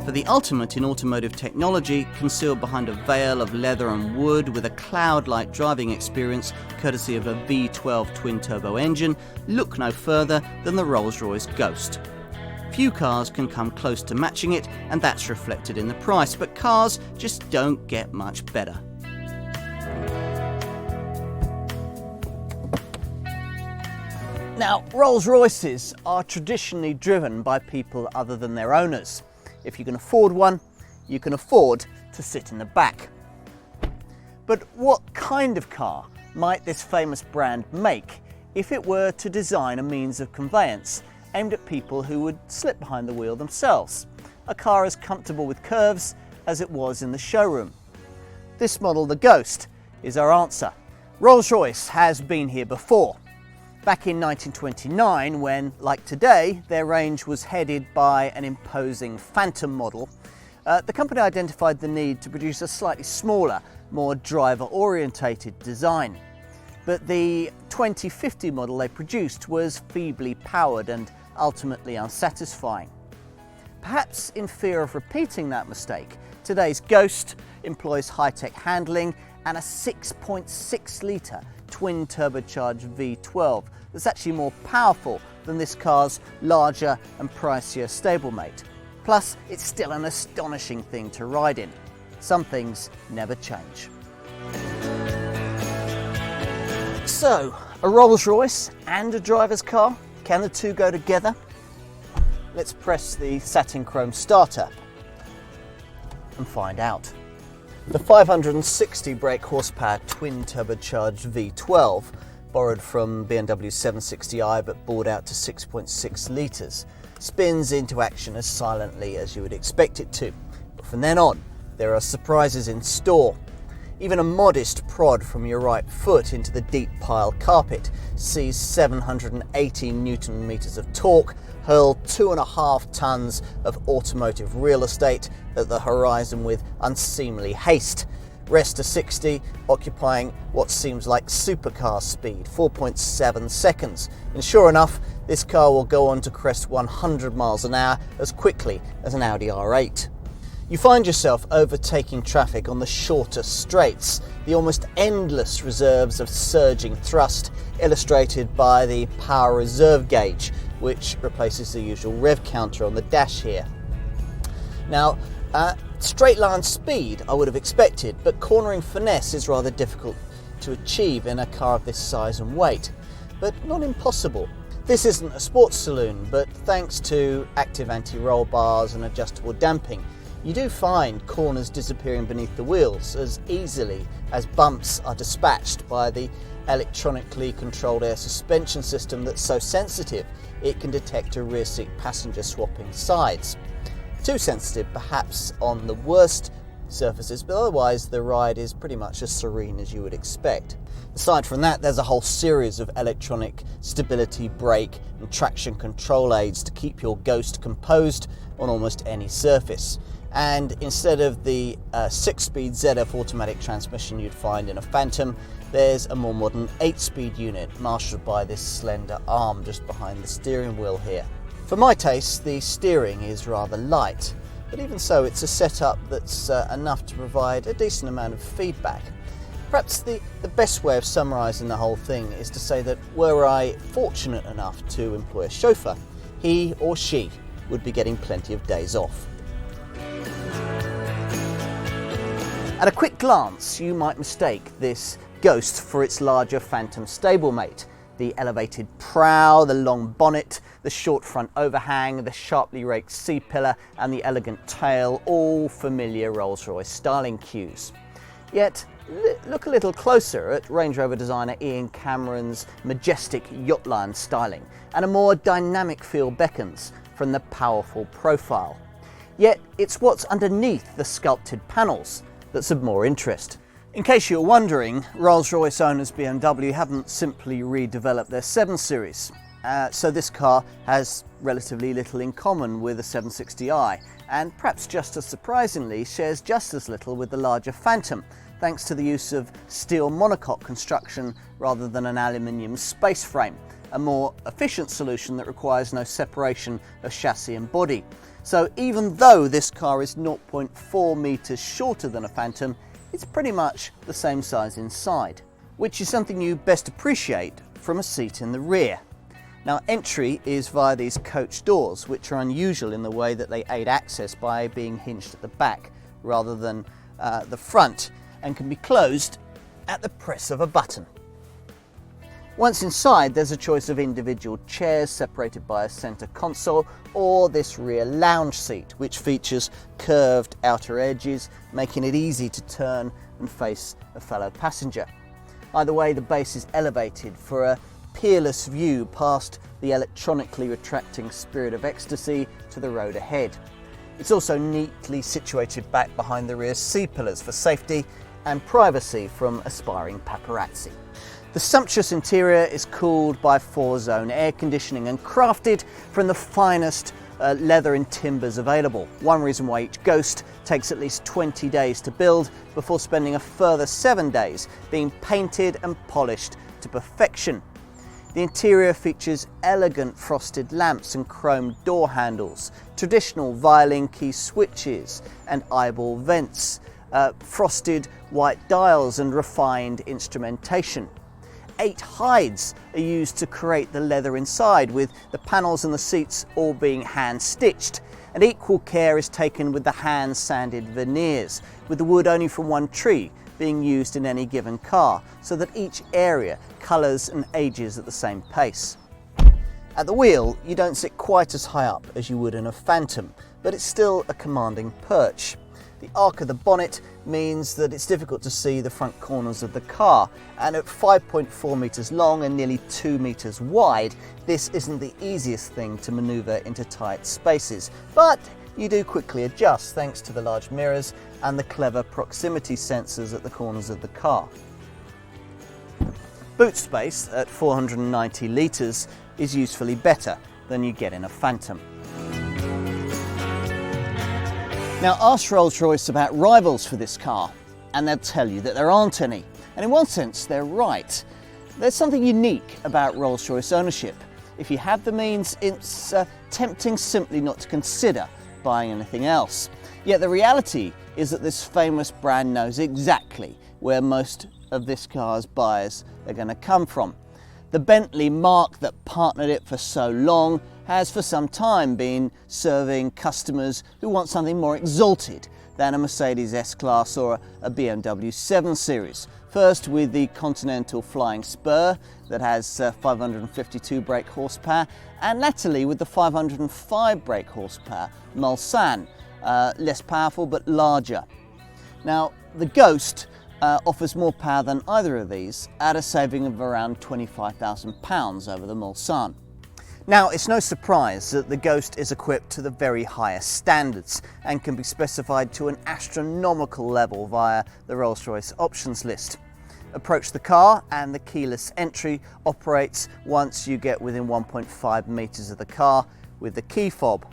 For the ultimate in automotive technology, concealed behind a veil of leather and wood with a cloud-like driving experience courtesy of a V12 twin-turbo engine, look no further than the Rolls-Royce Ghost. Few cars can come close to matching it, and that's reflected in the price, but cars just don't get much better. Now, Rolls-Royces are traditionally driven by people other than their owners. If you can afford one, you can afford to sit in the back. But what kind of car might this famous brand make if it were to design a means of conveyance aimed at people who would slip behind the wheel themselves? A car as comfortable with curves as it was in the showroom. This model, the Ghost, is our answer. Rolls-Royce has been here before. Back in 1929, when, like today, their range was headed by an imposing Phantom model, the company identified the need to produce a slightly smaller, more driver-orientated design. But the 2050 model they produced was feebly powered and ultimately unsatisfying. Perhaps in fear of repeating that mistake, today's Ghost employs high-tech handling and a 6.6-litre twin-turbocharged V12 that's actually more powerful than this car's larger and pricier stablemate. Plus, it's still an astonishing thing to ride in. Some things never change. So, a Rolls-Royce and a driver's car, can the two go together? Let's press the satin chrome starter and find out. The 560 brake horsepower twin turbocharged V12, borrowed from BMW's 760i but bored out to 6.6 litres, spins into action as silently as you would expect it to. But from then on, there are surprises in store. Even a modest prod from your right foot into the deep pile carpet sees 780 Newton meters of torque hurl 2.5 tons of automotive real estate at the horizon with unseemly haste. Rest to 60, occupying what seems like supercar speed, 4.7 seconds. And sure enough, this car will go on to crest 100 miles an hour as quickly as an Audi R8. You find yourself overtaking traffic on the shorter straights, the almost endless reserves of surging thrust, illustrated by the power reserve gauge, which replaces the usual rev counter on the dash here. Now, straight line speed I would have expected, but cornering finesse is rather difficult to achieve in a car of this size and weight, but not impossible. This isn't a sports saloon, but thanks to active anti-roll bars and adjustable damping, you do find corners disappearing beneath the wheels as easily as bumps are dispatched by the electronically controlled air suspension system that's so sensitive it can detect a rear seat passenger swapping sides. Too sensitive perhaps on the worst surfaces, but otherwise the ride is pretty much as serene as you would expect. Aside from that, there's a whole series of electronic stability, brake and traction control aids to keep your Ghost composed on almost any surface. And instead of the 6-speed ZF automatic transmission you'd find in a Phantom, there's a more modern 8-speed unit marshalled by this slender arm just behind the steering wheel here. For my taste, the steering is rather light, but even so, it's a setup that's enough to provide a decent amount of feedback. Perhaps the best way of summarising the whole thing is to say that were I fortunate enough to employ a chauffeur, he or she would be getting plenty of days off. At a quick glance, you might mistake this Ghost for its larger Phantom stablemate. The elevated prow, the long bonnet, the short front overhang, the sharply raked C-pillar and the elegant tail, all familiar Rolls-Royce styling cues. Yet, look a little closer at Range Rover designer Ian Cameron's majestic yacht line styling, and a more dynamic feel beckons from the powerful profile. Yet, it's what's underneath the sculpted panels that's of more interest. In case you're wondering, Rolls-Royce owners BMW haven't simply redeveloped their 7 Series. So this car has relatively little in common with the 760i, and perhaps just as surprisingly shares just as little with the larger Phantom, thanks to the use of steel monocoque construction rather than an aluminium space frame, a more efficient solution that requires no separation of chassis and body. So even though this car is 0.4 meters shorter than a Phantom, it's pretty much the same size inside, which is something you best appreciate from a seat in the rear. Now, entry is via these coach doors, which are unusual in the way that they aid access by being hinged at the back rather than the front, and can be closed at the press of a button. Once inside, there's a choice of individual chairs separated by a center console, or this rear lounge seat, which features curved outer edges, making it easy to turn and face a fellow passenger. Either way, the base is elevated for a peerless view past the electronically retracting Spirit of Ecstasy to the road ahead. It's also neatly situated back behind the rear C-pillars for safety and privacy from aspiring paparazzi. The sumptuous interior is cooled by 4-zone air conditioning and crafted from the finest leather and timbers available. One reason why each Ghost takes at least 20 days to build before spending a further 7 days being painted and polished to perfection. The interior features elegant frosted lamps and chrome door handles, traditional violin key switches and eyeball vents, frosted white dials and refined instrumentation. 8 hides are used to create the leather inside, with the panels and the seats all being hand-stitched, and equal care is taken with the hand-sanded veneers, with the wood only from one tree being used in any given car, so that each area colours and ages at the same pace. At the wheel, you don't sit quite as high up as you would in a Phantom, but it's still a commanding perch. The arc of the bonnet means that it's difficult to see the front corners of the car, and at 5.4 metres long and nearly 2 metres wide, this isn't the easiest thing to manoeuvre into tight spaces, but you do quickly adjust thanks to the large mirrors and the clever proximity sensors at the corners of the car. Boot space at 490 litres is usefully better than you get in a Phantom. Now, ask Rolls-Royce about rivals for this car and they'll tell you that there aren't any. And in one sense, they're right. There's something unique about Rolls-Royce ownership. If you have the means, it's tempting simply not to consider buying anything else. Yet the reality is that this famous brand knows exactly where most of this car's buyers are going to come from. The Bentley marque that partnered it for so long has for some time been serving customers who want something more exalted than a Mercedes S-Class or a BMW 7 Series. First with the Continental Flying Spur that has 552 brake horsepower, and latterly with the 505 brake horsepower Mulsanne, less powerful but larger. Now, the Ghost offers more power than either of these at a saving of around £25,000 over the Mulsanne. Now, it's no surprise that the Ghost is equipped to the very highest standards and can be specified to an astronomical level via the Rolls-Royce options list. Approach the car and the keyless entry operates once you get within 1.5 metres of the car with the key fob.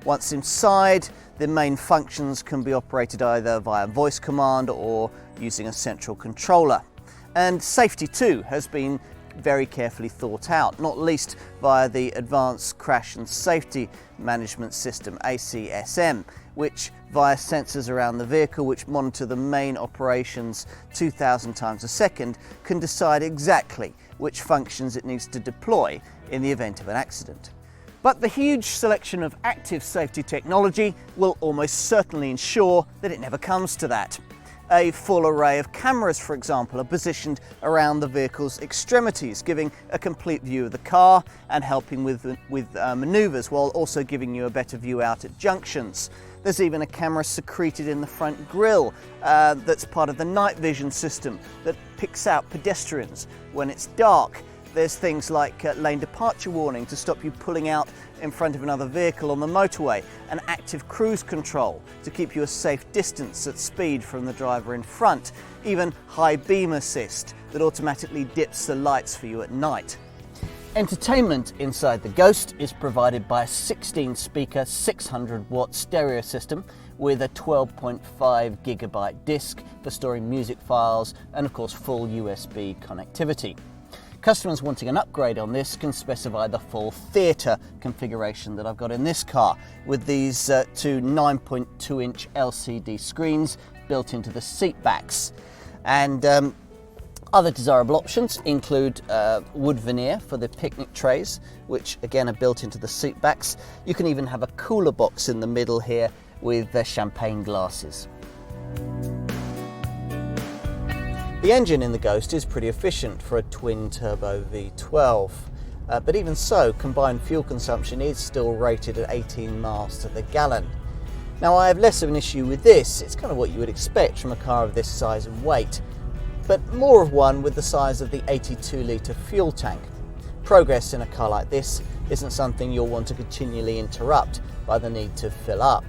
Once inside, the main functions can be operated either via voice command or using a central controller. And safety too has been very carefully thought out, not least via the Advanced Crash and Safety Management System, ACSM, which via sensors around the vehicle which monitor the main operations 2,000 times a second can decide exactly which functions it needs to deploy in the event of an accident. But the huge selection of active safety technology will almost certainly ensure that it never comes to that. A full array of cameras, for example, are positioned around the vehicle's extremities, giving a complete view of the car and helping with manoeuvres, while also giving you a better view out at junctions. There's even a camera secreted in the front grille that's part of the night vision system that picks out pedestrians when it's dark. There's things like lane departure warning to stop you pulling out in front of another vehicle on the motorway, and active cruise control to keep you a safe distance at speed from the driver in front, even high beam assist that automatically dips the lights for you at night. Entertainment inside the Ghost is provided by a 16-speaker 600-watt stereo system with a 12.5 gigabyte disc for storing music files and of course full USB connectivity. Customers wanting an upgrade on this can specify the full theatre configuration that I've got in this car, with these two 9.2-inch LCD screens built into the seat backs. And other desirable options include wood veneer for the picnic trays, which again are built into the seat backs. You can even have a cooler box in the middle here with champagne glasses. The engine in the Ghost is pretty efficient for a twin-turbo V12, but even so, combined fuel consumption is still rated at 18 miles to the gallon. Now, I have less of an issue with this. It's kind of what you would expect from a car of this size and weight, but more of one with the size of the 82-litre fuel tank. Progress in a car like this isn't something you'll want to continually interrupt by the need to fill up.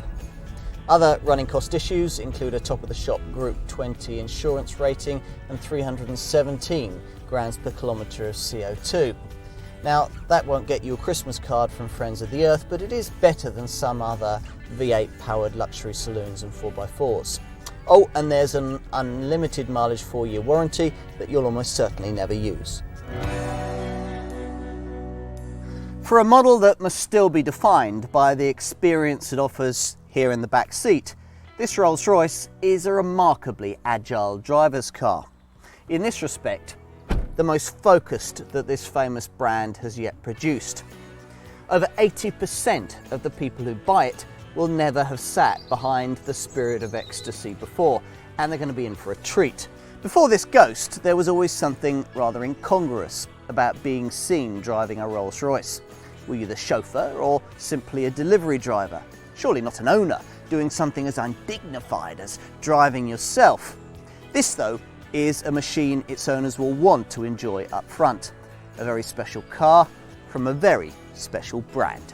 Other running cost issues include a top-of-the-shop Group 20 insurance rating and 317 grams per kilometre of CO2. Now, that won't get you a Christmas card from Friends of the Earth, but it is better than some other V8-powered luxury saloons and 4x4s. Oh, and there's an unlimited mileage 4-year warranty that you'll almost certainly never use. For a model that must still be defined by the experience it offers here in the back seat, this Rolls-Royce is a remarkably agile driver's car. In this respect, the most focused that this famous brand has yet produced. Over 80% of the people who buy it will never have sat behind the Spirit of Ecstasy before, and they're going to be in for a treat. Before this Ghost, there was always something rather incongruous about being seen driving a Rolls-Royce. Were you the chauffeur or simply a delivery driver? Surely not an owner, doing something as undignified as driving yourself. This, though, is a machine its owners will want to enjoy up front. A very special car from a very special brand.